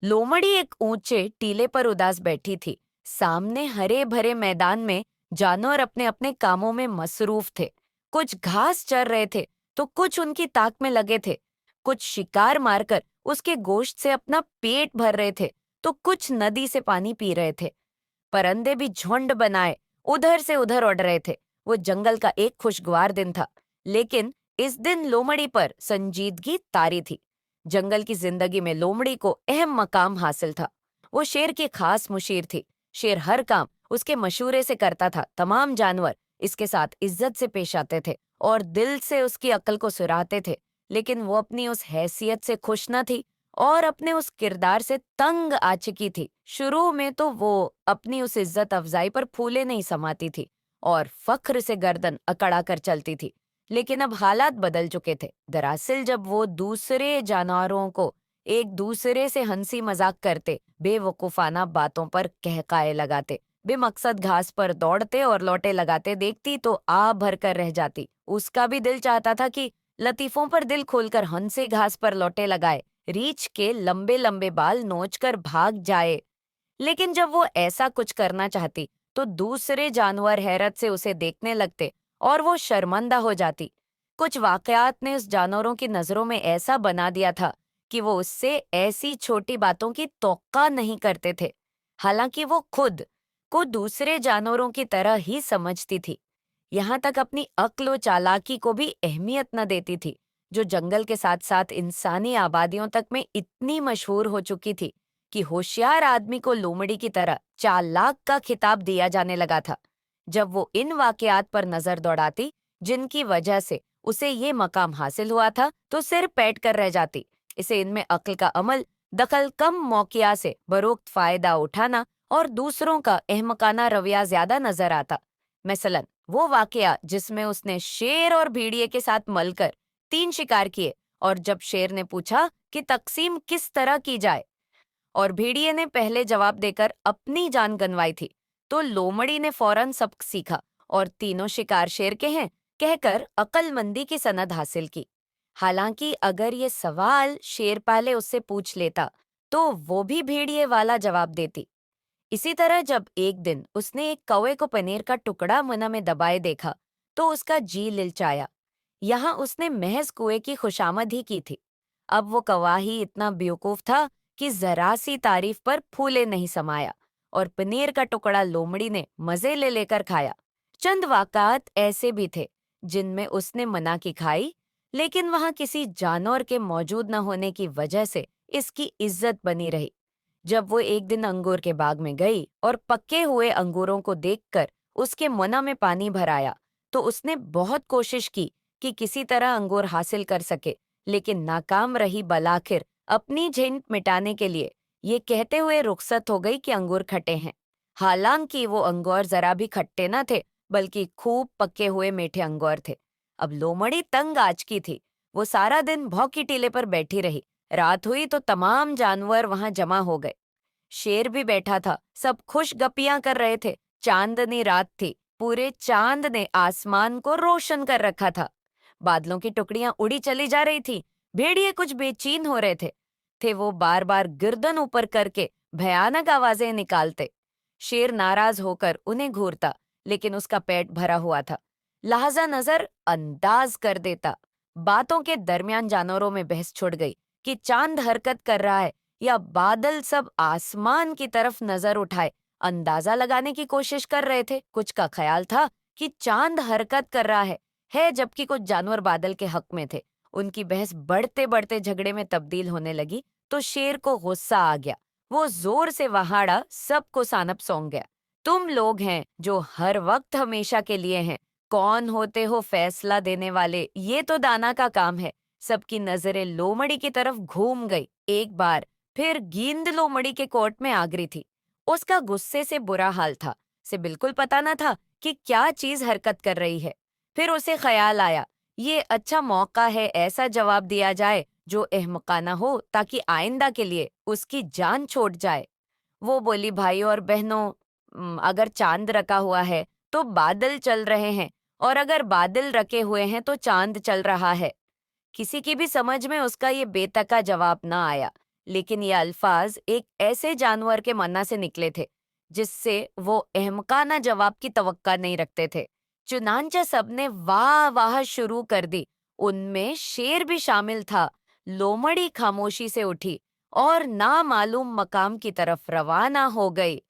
लोमड़ी एक ऊंचे टीले पर उदास बैठी थी। सामने हरे भरे मैदान में जानवर अपने अपने कामों में मसरूफ थे। कुछ घास चर रहे थे तो कुछ उनकी ताक में लगे थे। कुछ शिकार मारकर उसके गोश्त से अपना पेट भर रहे थे तो कुछ नदी से पानी पी रहे थे। परिंदे भी झुंड बनाए उधर से उधर उड़ रहे थे। वो जंगल का एक खुशगवार दिन था। लेकिन इस दिन लोमड़ी पर संजीदगी तारी थी। जंगल की जिंदगी में लोमड़ी को अहम मकाम हासिल था। वो शेर की खास मुशीर थी। शेर हर काम उसके मशूरे से करता था। तमाम जानवर इसके साथ इज्जत से पेश आते थे और दिल से उसकी अक्ल को सुराहते थे। लेकिन वो अपनी उस हैसियत से खुश न थी और अपने उस किरदार से तंग आ चुकी थी। शुरू में तो वो अपनी उस इज्जत अफजाई पर फूले नहीं समाती थी और फख्र से गर्दन अकड़ा कर चलती थी। लेकिन अब हालात बदल चुके थे। दरअसल जब वो दूसरे जानवरों को एक दूसरे से हंसी मजाक करते, बेवकूफाना बातों पर कहकाए लगाते, बेमकसद घास पर दौड़ते और लौटे लगाते देखती तो आ भर कर रह जाती। उसका भी दिल चाहता था कि लतीफों पर दिल खोलकर हंसे, घास पर लौटे लगाए, रीछ के लंबे लंबे बाल नोचकर भाग जाए। लेकिन जब वो ऐसा कुछ करना चाहती तो दूसरे जानवर हैरत से उसे देखने लगते और वो शर्मिंदा हो जाती। कुछ वाकयात ने उस जानवरों की नजरों में ऐसा बना दिया था कि वो उससे ऐसी छोटी बातों की तौक्का नहीं करते थे। हालांकि वो खुद को दूसरे जानवरों की तरह ही समझती थी। यहाँ तक अपनी अक्ल व चालाकी को भी अहमियत न देती थी, जो जंगल के साथ साथ इंसानी आबादियों तक में इतनी मशहूर हो चुकी थी कि होशियार आदमी को लोमड़ी की तरह चालाक का खिताब दिया जाने लगा था। जब वो इन वाकयात पर नजर दौड़ाती जिनकी वजह से उसे ये मकाम हासिल हुआ था तो सिर पैट कर रह जाती। इसे इनमें अक्ल का अमल, दखल कम मौकिया से बरोक्त फायदा उठाना और दूसरों का अहमकाना रवैया ज्यादा नजर आता। मसलन वो वाकया जिसमें उसने शेर और भेड़िए के साथ मलकर 3 शिकार किए और जब शेर ने पूछा कि तकसीम किस तरह की जाए और भेड़िए ने पहले जवाब देकर अपनी जान गंवाई थी, तो लोमड़ी ने फौरन सबक सीखा और तीनों शिकार शेर के हैं कहकर अक्लमंदी की सनद हासिल की। हालांकि अगर ये सवाल शेर पहले उससे पूछ लेता तो वो भी भेड़िए वाला जवाब देती। इसी तरह जब एक दिन उसने एक कौवे को पनीर का टुकड़ा मुंह में दबाए देखा तो उसका जी लिलचाया। यहाँ उसने महज कुएं की खुशामद ही की थी। अब वो कौवा ही इतना बेवकूफ था कि जरा सी तारीफ पर फूले नहीं समाया और पनीर का टुकड़ा लोमड़ी ने मजे ले लेकर खाया। चंद वाक़ात ऐसे भी थे जिनमें उसने मना की खाई, लेकिन वहां किसी जानवर के मौजूद न होने की वजह से इसकी इज्जत बनी रही। जब वो एक दिन अंगूर के बाग में गई और पके हुए अंगूरों को देखकर उसके मुंह में पानी भर आया, तो उसने बहुत कोशिश की कि किसी तरह अंगूर हासिल कर सके, लेकिन नाकाम रही। बलाखिर अपनी झिंड मिटाने के लिए ये कहते हुए रुखसत हो गई कि अंगूर खट्टे हैं। हालांकि वो अंगूर जरा भी खट्टे न थे, बल्कि खूब पके हुए मीठे अंगूर थे। अब लोमड़ी तंग आंच की थी। वो सारा दिन भौकी टीले पर बैठी रही। रात हुई तो तमाम जानवर वहां जमा हो गए। शेर भी बैठा था। सब खुश गपियां कर रहे थे। चांदनी रात थी। पूरे चांद ने आसमान को रोशन कर रखा था। बादलों की टुकड़ियां उड़ी चली जा रही थी। भेड़िए कुछ बेचैन हो रहे थे वो बार बार गर्दन ऊपर करके भयानक आवाजें निकालते। शेर नाराज होकर उन्हें घूरता, लेकिन उसका पेट भरा हुआ था। लहजा नजर अंदाज कर देता। बातों के दरमियान जानवरों में बहस छुड़ गई कि चांद हरकत कर रहा है या बादल। सब आसमान की तरफ नजर उठाए अंदाजा लगाने की कोशिश कर रहे थे। कुछ का ख्याल था कि चांद हरकत कर रहा है, जबकि कुछ जानवर बादल के हक में थे। उनकी बहस बढ़ते बढ़ते झगड़े में तब्दील होने लगी तो शेर को गुस्सा आ गया। वो जोर से वहाड़ा सबको सानप सौंप गया। तुम लोग हैं जो हर वक्त हमेशा के लिए हैं। कौन होते हो फैसला देने वाले, ये तो दाना का काम है। सबकी नजरें लोमड़ी की तरफ घूम गई। एक बार फिर गेंद लोमड़ी के कोर्ट में आ गिरी थी। उसका गुस्से से बुरा हाल था। से बिल्कुल पता न था कि क्या चीज हरकत कर रही है। फिर उसे ख्याल आया, ये अच्छा मौका है ऐसा जवाब दिया जाए जो अहमकाना हो, ताकि आइंदा के लिए उसकी जान छूट जाए। वो बोली, भाइयों और बहनों, अगर चांद रखा हुआ है तो बादल चल रहे हैं, और अगर बादल रखे हुए हैं तो चांद चल रहा है। किसी की भी समझ में उसका ये बेतका जवाब ना आया, लेकिन ये अल्फाज एक ऐसे जानवर के मन्ना से निकले थे जिससे वो अहमकाना जवाब की तवक्का नहीं रखते थे। चुनांचे सबने वाह वाह शुरू कर दी। उनमें शेर भी शामिल था। लोमड़ी खामोशी से उठी और नामालूम मकाम की तरफ रवाना हो गई।